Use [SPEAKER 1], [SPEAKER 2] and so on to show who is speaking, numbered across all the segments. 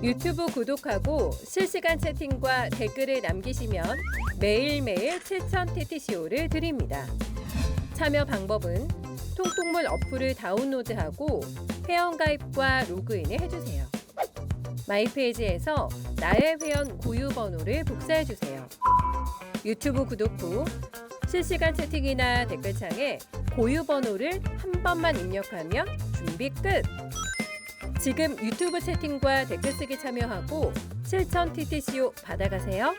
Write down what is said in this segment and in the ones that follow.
[SPEAKER 1] 유튜브 구독하고 실시간 채팅과 댓글을 남기시면 매일매일 7,000TTCO를 드립니다. 참여 방법은 통통물 어플을 다운로드하고 회원가입과 로그인을 해주세요. 마이페이지에서 나의 회원 고유 번호를 복사해주세요. 유튜브 구독 후 실시간 채팅이나 댓글창에 고유 번호를 한 번만 입력하면 준비 끝! 지금 유튜브 채팅과 댓글 쓰기 참여하고 7,000TTCO 받아가세요.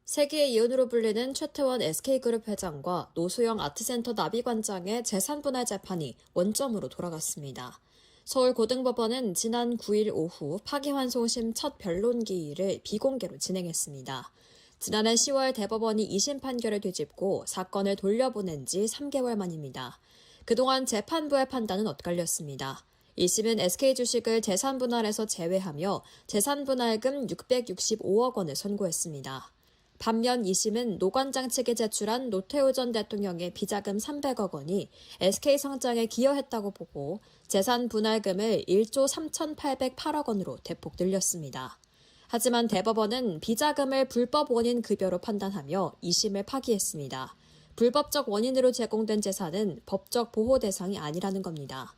[SPEAKER 2] 세계의 이혼으로 불리는 최태원 SK그룹 회장과 노소영 아트센터 나비관장의 재산분할 재판이 원점으로 돌아갔습니다. 서울고등법원은 지난 9일 오후 파기환송심 첫 변론기일을 비공개로 진행했습니다. 지난해 10월 대법원이 2심 판결을 뒤집고 사건을 돌려보낸 지 3개월 만입니다. 그동안 재판부의 판단은 엇갈렸습니다. 1심은 SK주식을 재산분할에서 제외하며 재산분할금 665억 원을 선고했습니다. 반면 2심은 노 관장 측에 제출한 노태우 전 대통령의 비자금 300억 원이 SK 성장에 기여했다고 보고 재산 분할금을 1조 3,808억 원으로 대폭 늘렸습니다. 하지만 대법원은 비자금을 불법 원인 급여로 판단하며 2심을 파기했습니다. 불법적 원인으로 제공된 재산은 법적 보호 대상이 아니라는 겁니다.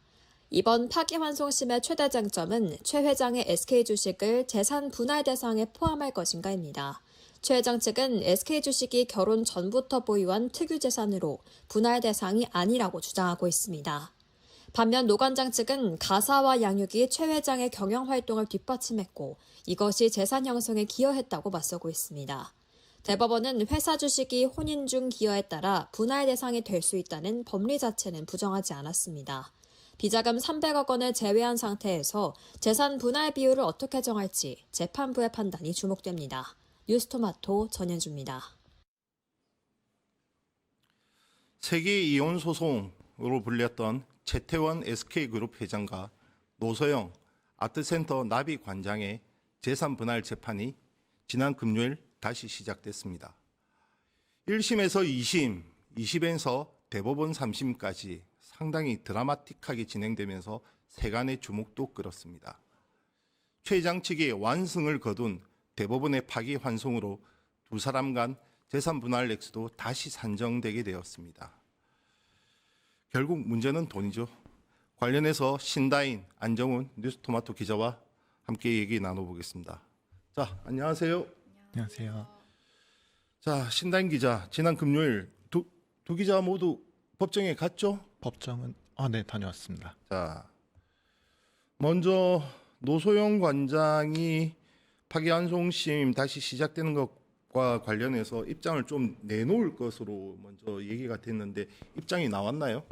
[SPEAKER 2] 이번 파기환송심의 최대 쟁점은 최 회장의 SK 주식을 재산 분할 대상에 포함할 것인가입니다. 최 회장 측은 SK 주식이 결혼 전부터 보유한 특유 재산으로 분할 대상이 아니라고 주장하고 있습니다. 반면 노 관장 측은 가사와 양육이 최 회장의 경영 활동을 뒷받침했고 이것이 재산 형성에 기여했다고 맞서고 있습니다. 대법원은 회사 주식이 혼인 중 기여에 따라 분할 대상이 될 수 있다는 법리 자체는 부정하지 않았습니다. 비자금 300억 원을 제외한 상태에서 재산 분할 비율을 어떻게 정할지 재판부의 판단이 주목됩니다. 뉴스토마토 전현주입니다.
[SPEAKER 3] 세계 이혼 소송으로 불렸던 최태원 SK그룹 회장과 노소영 아트센터 나비 관장의 재산 분할 재판이 지난 금요일 다시 시작됐습니다. 1심에서 2심, 2심에서 대법원 3심까지 상당히 드라마틱하게 진행되면서 세간의 주목도 끌었습니다. 최 회장 측이 완승을 거둔 대법원의 파기환송으로 두 사람 간 재산 분할 액수도 다시 산정되게 되었습니다. 결국 문제는 돈이죠. 관련해서 신다인 안정훈 뉴스토마토 기자와 함께 얘기 나눠보겠습니다. 자, 안녕하세요.
[SPEAKER 4] 안녕하세요.
[SPEAKER 3] 자, 신다인 기자, 지난 금요일 두 기자 모두 법정에 갔죠?
[SPEAKER 4] 법정은 네, 다녀왔습니다.
[SPEAKER 3] 자, 먼저 노소영 관장이 파기환송심 다시 시작되는 것과 관련해서 입장을 좀 내놓을 것으로 먼저 얘기가 됐는데 입장이 나왔나요?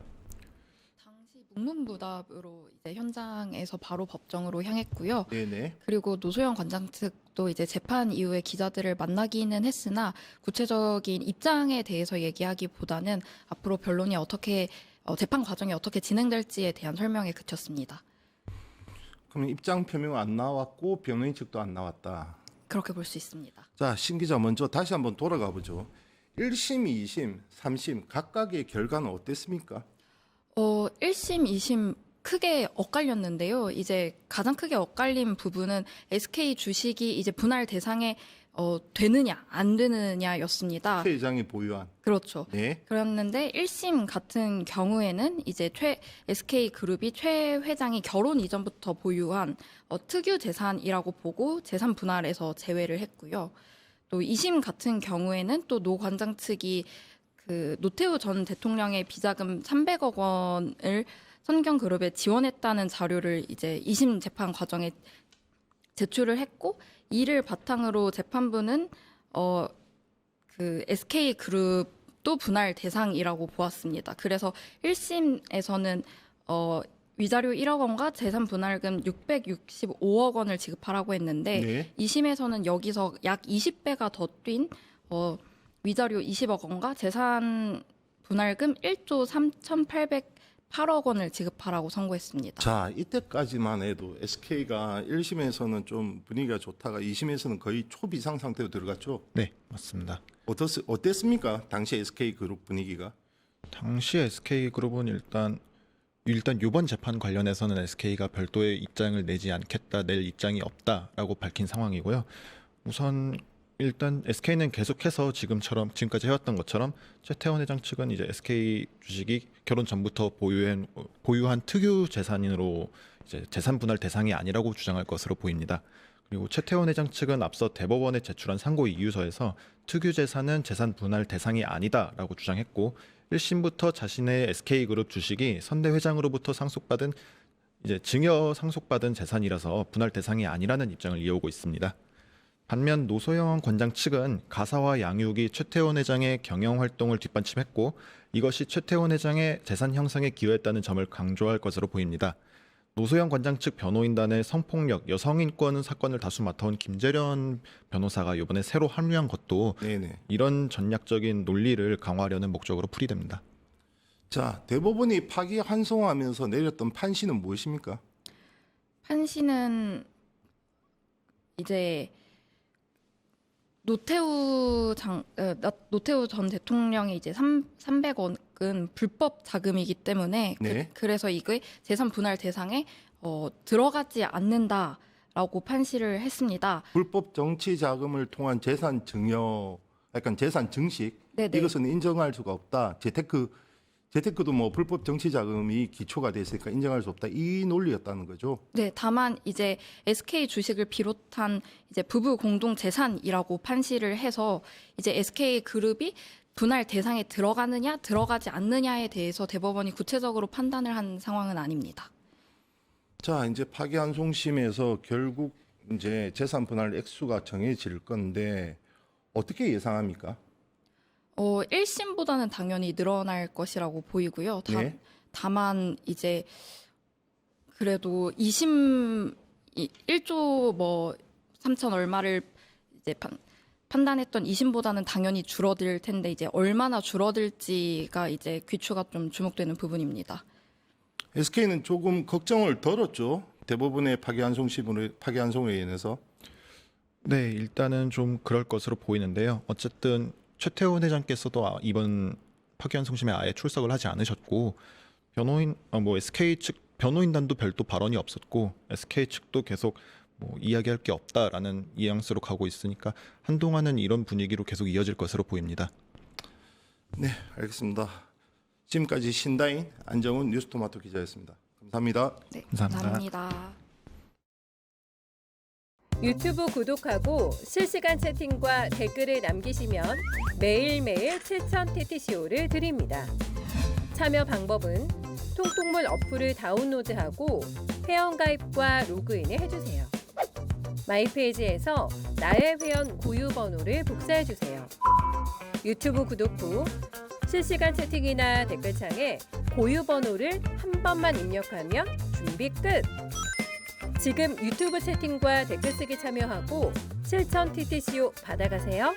[SPEAKER 5] 당시 묵문부답으로 이제 현장에서 바로 법정으로 향했고요.
[SPEAKER 3] 네네.
[SPEAKER 5] 그리고 노소영 관장 측도 이제 재판 이후에 기자들을 만나기는 했으나 구체적인 입장에 대해서 얘기하기보다는 앞으로 변론이 어떻게 재판 과정이 어떻게 진행될지에 대한 설명에 그쳤습니다.
[SPEAKER 3] 그러면 입장 표명 안 나왔고 변호인 측도 안 나왔다.
[SPEAKER 5] 그렇게 볼 수 있습니다.
[SPEAKER 3] 자, 신 기자 먼저 다시 한번 돌아가 보죠. 1심, 2심, 3심 각각의 결과는 어땠습니까?
[SPEAKER 5] 1심, 2심 크게 엇갈렸는데요. 이제 가장 크게 엇갈린 부분은 SK 주식이 이제 분할 대상에 되느냐 안 되느냐였습니다.
[SPEAKER 3] 최 회장이 보유한.
[SPEAKER 5] 그렇죠.
[SPEAKER 3] 네.
[SPEAKER 5] 그랬는데 1심 같은 경우에는 이제 SK 그룹이 최 회장이 결혼 이전부터 보유한 특유 재산이라고 보고 재산 분할에서 제외를 했고요. 또 2심 같은 경우에는 또 노 관장 측이 그 노태우 전 대통령의 비자금 300억 원을 선경그룹에 지원했다는 자료를 이제 2심 재판 과정에 제출을 했고 이를 바탕으로 재판부는 그 SK 그룹도 분할 대상이라고 보았습니다. 그래서 1심에서는 위자료 1억 원과 재산 분할금 665억 원을 지급하라고 했는데
[SPEAKER 3] 네.
[SPEAKER 5] 2심에서는 여기서 약 20배가 더 뛴 위자료 20억 원과 재산 분할금 1조 3,808억 원을 지급하라고 선고했습니다.
[SPEAKER 3] 자, 이때까지만 해도 SK가 1심에서는 좀 분위기가 좋다가 2심에서는 거의 초비상 상태로 들어갔죠.
[SPEAKER 4] 네, 맞습니다.
[SPEAKER 3] 어땠습니까? 당시 SK그룹 분위기가?
[SPEAKER 4] 당시 SK그룹은 일단 이번 재판 관련해서는 SK가 별도의 입장을 내지 않겠다, 낼 입장이 없다라고 밝힌 상황이고요. 우선 일단 SK는 계속해서 지금까지 해왔던 것처럼 최태원 회장 측은 이제 SK 주식이 결혼 전부터 보유한 특유 재산으로 이제 재산 분할 대상이 아니라고 주장할 것으로 보입니다. 그리고 최태원 회장 측은 앞서 대법원에 제출한 상고 이유서에서 특유 재산은 재산 분할 대상이 아니다라고 주장했고 1심부터 자신의 SK그룹 주식이 선대 회장으로부터 상속받은 이제 증여 상속받은 재산이라서 분할 대상이 아니라는 입장을 이어오고 있습니다. 반면 노소영 권장 측은 가사와 양육이 최태원 회장의 경영 활동을 뒷받침했고 이것이 최태원 회장의 재산 형성에 기여했다는 점을 강조할 것으로 보입니다. 노소영 권장 측 변호인단의 성폭력, 여성인권 사건을 다수 맡아온 김재련 변호사가 이번에 새로 합류한 것도
[SPEAKER 3] 네네.
[SPEAKER 4] 이런 전략적인 논리를 강화하려는 목적으로 풀이됩니다.
[SPEAKER 3] 자, 대법원이 파기환송하면서 내렸던 판시는 무엇입니까?
[SPEAKER 5] 판시는 이제 노태우 전 대통령의 이제 300억은 불법 자금이기 때문에
[SPEAKER 3] 네.
[SPEAKER 5] 그래서 이게 재산 분할 대상에 들어가지 않는다라고 판시를 했습니다.
[SPEAKER 3] 불법 정치 자금을 통한 재산 증여, 약간 재산 증식
[SPEAKER 5] 네네.
[SPEAKER 3] 이것은 인정할 수가 없다. 재테크도 뭐 불법 정치 자금이 기초가 됐으니까 인정할 수 없다. 이 논리였다는 거죠.
[SPEAKER 5] 네, 다만 이제 SK 주식을 비롯한 이제 부부 공동 재산이라고 판시를 해서 이제 SK 그룹이 분할 대상에 들어가느냐 들어가지 않느냐에 대해서 대법원이 구체적으로 판단을 한 상황은 아닙니다.
[SPEAKER 3] 자, 이제 파기환송심에서 결국 이제 재산 분할 액수가 정해질 건데 어떻게 예상합니까?
[SPEAKER 5] 1심보다는 당연히 늘어날 것이라고 보이고요.
[SPEAKER 3] 네.
[SPEAKER 5] 다만 이제 그래도 2심 1조 뭐 3천 얼마를 이제 판단했던 2심보다는 당연히 줄어들 텐데 이제 얼마나 줄어들지가 이제 귀추가 좀 주목되는 부분입니다.
[SPEAKER 3] SK는 조금 걱정을 덜었죠. 대법원의 파기환송으로 인해서.
[SPEAKER 4] 네, 일단은 좀 그럴 것으로 보이는데요. 어쨌든 최태원 회장께서도 이번 파기환송심에 아예 출석을 하지 않으셨고 SK 측 변호인단도 별도 발언이 없었고 SK 측도 계속 뭐 이야기할 게 없다라는 뉘앙스로 가고 있으니까 한동안은 이런 분위기로 계속 이어질 것으로 보입니다.
[SPEAKER 3] 네, 알겠습니다. 지금까지 신다인 안정훈 뉴스토마토 기자였습니다. 감사합니다.
[SPEAKER 5] 네,
[SPEAKER 4] 감사합니다.
[SPEAKER 5] 감사합니다.
[SPEAKER 1] 유튜브 구독하고 실시간 채팅과 댓글을 남기시면 매일매일 7천 TTCO를 드립니다. 참여 방법은 통통물 어플을 다운로드하고 회원가입과 로그인을 해주세요. 마이페이지에서 나의 회원 고유 번호를 복사해주세요. 유튜브 구독 후 실시간 채팅이나 댓글창에 고유 번호를 한 번만 입력하면 준비 끝! 지금 유튜브 채팅과 댓글 쓰기 참여하고 실천 TTCO 받아가세요.